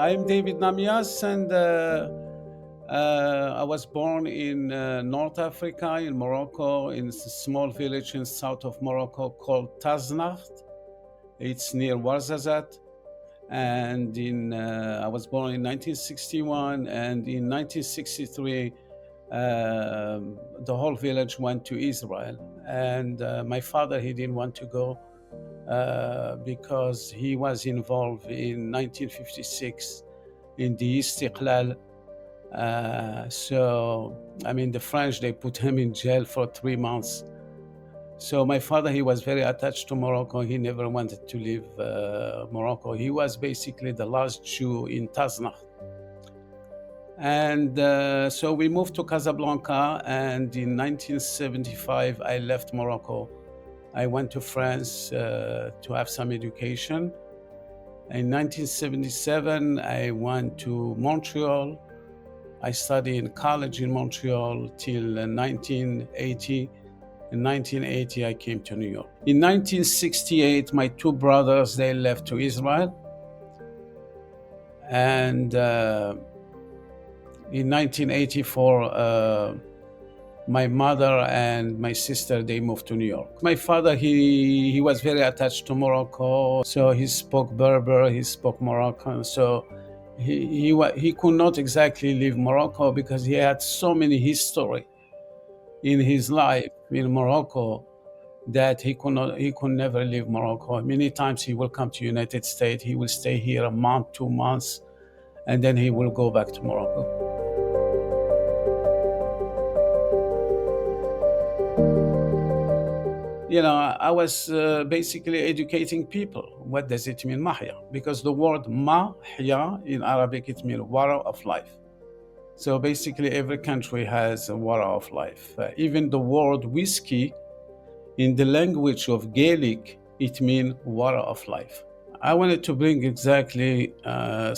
I'm David Nahmias, and I was born in North Africa, in Morocco, in a small village in south of Morocco called Taznakht. It's near Ouarzazate. And I was born in 1961, and in 1963, the whole village went to Israel. And my father, he didn't want to go because he was involved in 1956 in the Istiqlal. The French, they put him in jail for 3 months. So my father, he was very attached to Morocco. He never wanted to leave Morocco. He was basically the last Jew in Taznakht. And so we moved to Casablanca, and in 1975, I left Morocco. I went to France to have some education. In 1977, I went to Montreal. I studied in college in Montreal till 1980. In 1980, I came to New York. In 1968, my two brothers, they left to Israel. And in 1984, my mother and my sister, they moved to New York. My father, he was very attached to Morocco. So he spoke Berber, he spoke Moroccan. So he could not exactly leave Morocco because he had so many history in his life in Morocco that he could never leave Morocco. Many times he will come to United States, he will stay here a month, 2 months, and then he will go back to Morocco. I was basically educating people. What does it mean, Mahia? Because the word Mahia in Arabic, it means water of life. So basically every country has a water of life. Even the word whiskey, in the language of Gaelic, it means water of life. I wanted to bring exactly I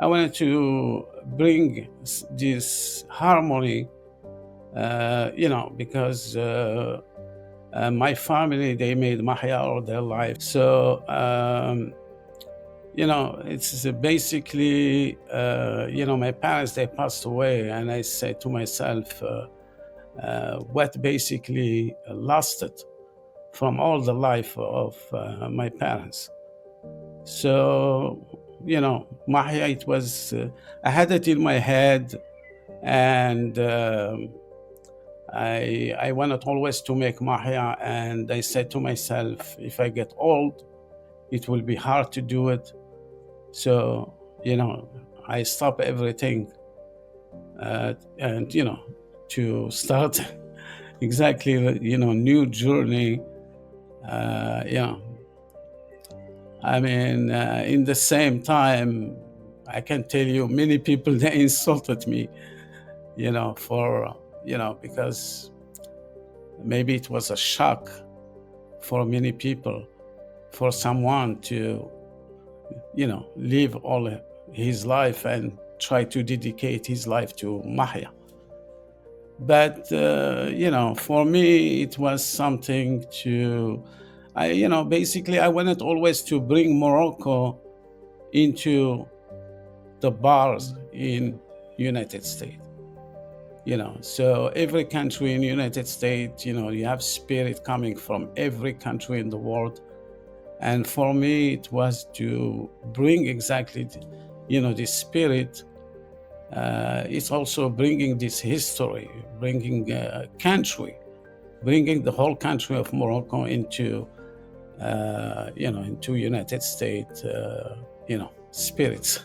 wanted to bring this harmony, because my family, they made Mahia all their life. So, it's basically, my parents, they passed away, and I said to myself, what basically lasted from all the life of my parents. So, Mahia, it was, I had it in my head, and I wanted always to make Mahia, and I said to myself, if I get old, it will be hard to do it. So, I stopped everything and, to start exactly, new journey. In the same time, I can tell you many people, they insulted me, because maybe it was a shock for many people, for someone to, live all his life and try to dedicate his life to Mahia. But, for me, it was something basically I wanted always to bring Morocco into the bars in United States. So every country in the United States, you have spirit coming from every country in the world. And for me, it was to bring exactly, this spirit. It's also bringing this history, bringing country, bringing the whole country of Morocco into, into United States, spirits.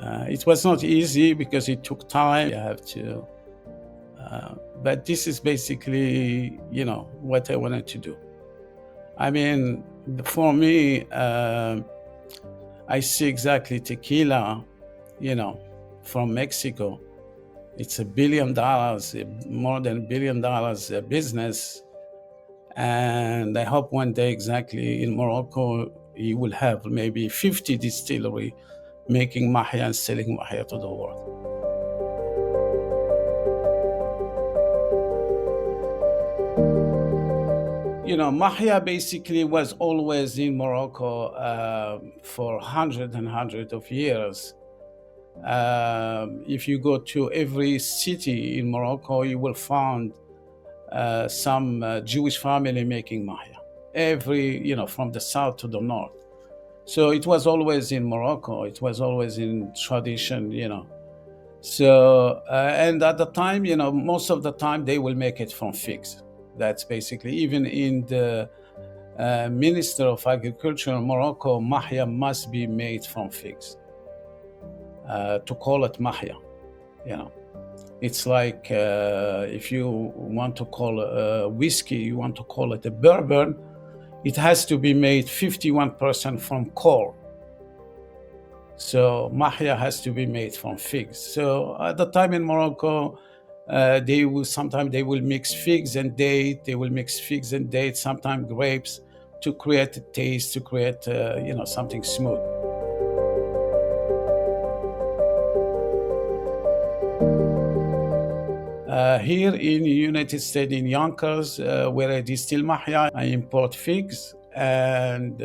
It was not easy because it took time. You have to, but this is basically, what I wanted to do. For me, I see exactly tequila, from Mexico. It's $1 billion, more than $1 billion business. And I hope one day exactly in Morocco, you will have maybe 50 distilleries making Mahia and selling Mahia to the world. Mahia basically was always in Morocco for hundreds of years. If you go to every city in Morocco, you will find some Jewish family making Mahia. From the south to the north. So it was always in Morocco. It was always in tradition. So, and at the time, most of the time they will make it from figs. That's basically, even in the Minister of Agriculture in Morocco, Mahia must be made from figs. To call it Mahia, it's like if you want to call whiskey, you want to call it a bourbon, it has to be made 51% from corn. So Mahia has to be made from figs. So at the time in Morocco, sometimes they will mix figs and date. They will mix figs and date, sometimes grapes, to create a taste, to create something smooth. Here in the United States, in Yonkers, where I distill Mahia, I import figs, and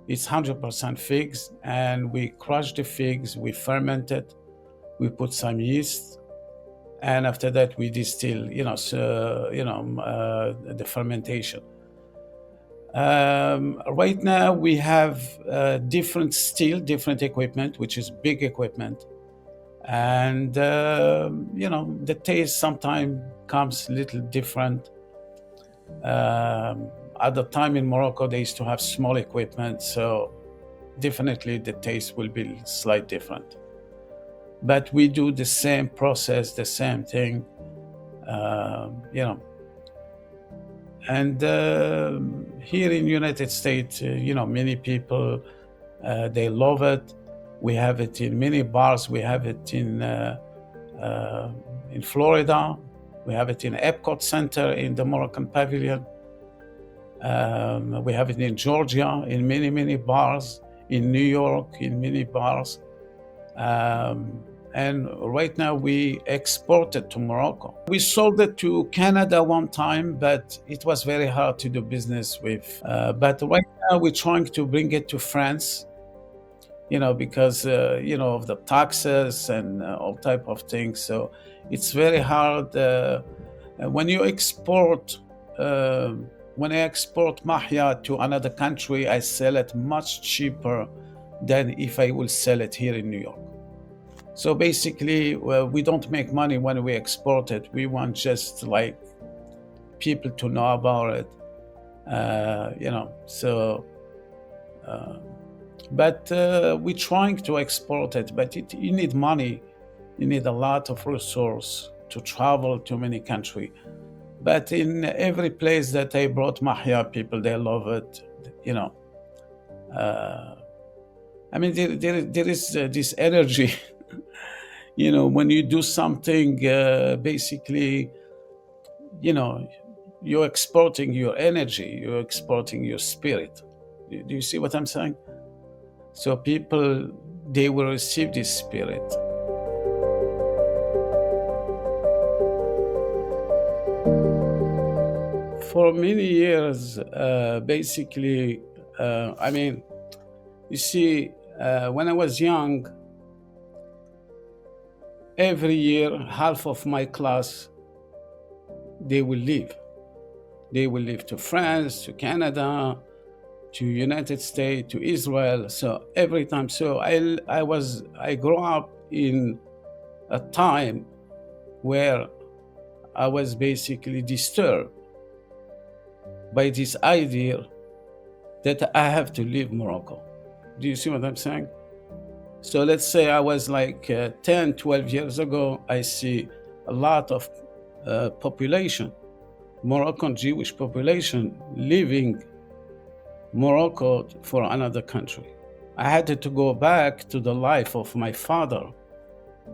it's 100% figs, and we crush the figs, we ferment it, we put some yeast, and after that we distill, the fermentation. Right now we have different equipment, which is big equipment. And, the taste sometimes comes a little different. At the time in Morocco, they used to have small equipment, so definitely the taste will be slightly different. But we do the same process, the same thing, And here in the United States, many people, they love it. We have it in many bars. We have it in Florida. We have it in Epcot Center in the Moroccan Pavilion. We have it in Georgia in many bars. In New York in many bars. And right now we export it to Morocco. We sold it to Canada one time, but it was very hard to do business with. But right now we're trying to bring it to France. Because of the taxes and all type of things. So it's very hard when you export. When I export Mahia to another country, I sell it much cheaper than if I will sell it here in New York. So basically, we don't make money when we export it. We want just like people to know about it, So. But we're trying to export it, but you need money. You need a lot of resource to travel to many countries. But in every place that I brought Mahia, people, they love it, there is this energy, when you do something, basically, you're exporting your energy, you're exporting your spirit. Do you see what I'm saying? So people, they will receive this spirit. For many years, basically, you see, when I was young, every year, half of my class, they will leave. They will leave to France, to Canada, to United States, to Israel. So every time, so I grew up in a time where I was basically disturbed by this idea that I have to leave Morocco. Do you see what I'm saying? So let's say I was like 10, 12 years ago, I see a lot of population, Moroccan Jewish population, leaving Morocco for another country. I had to go back to the life of my father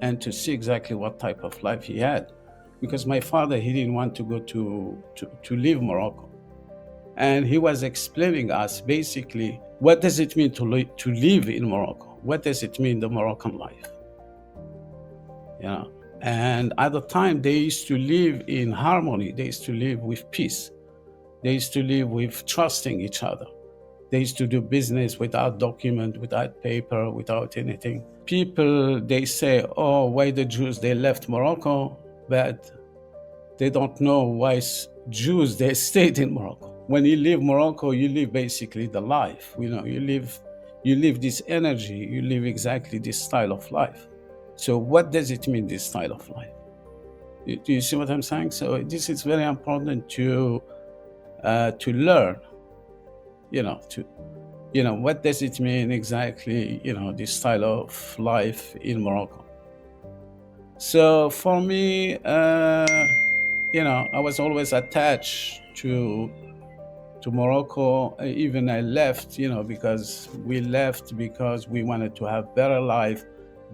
and to see exactly what type of life he had, because my father, he didn't want to go to leave Morocco. And he was explaining us basically, what does it mean to live in Morocco? What does it mean, the Moroccan life? And at the time, they used to live in harmony. They used to live with peace. They used to live with trusting each other. They used to do business without document, without paper, without anything. People, they say, oh, why the Jews, they left Morocco, but they don't know why Jews, they stayed in Morocco. When you leave Morocco, you live basically the life. You know, you live this energy, you live exactly this style of life. So what does it mean, this style of life? Do you see what I'm saying? So this is very important to learn, what does it mean exactly, this style of life in Morocco. So for me, I was always attached to Morocco. Even I left, because we left because we wanted to have better life,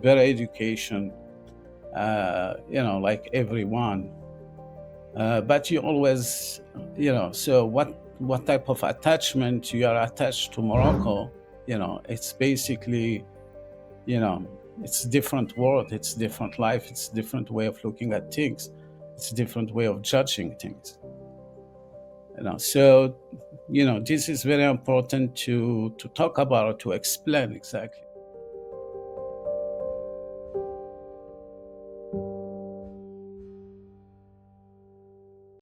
better education, like everyone. But you always, so what type of attachment you are attached to Morocco? It's basically, it's different world, it's different life, it's different way of looking at things, it's different way of judging things. So this is very important to talk about, to explain exactly.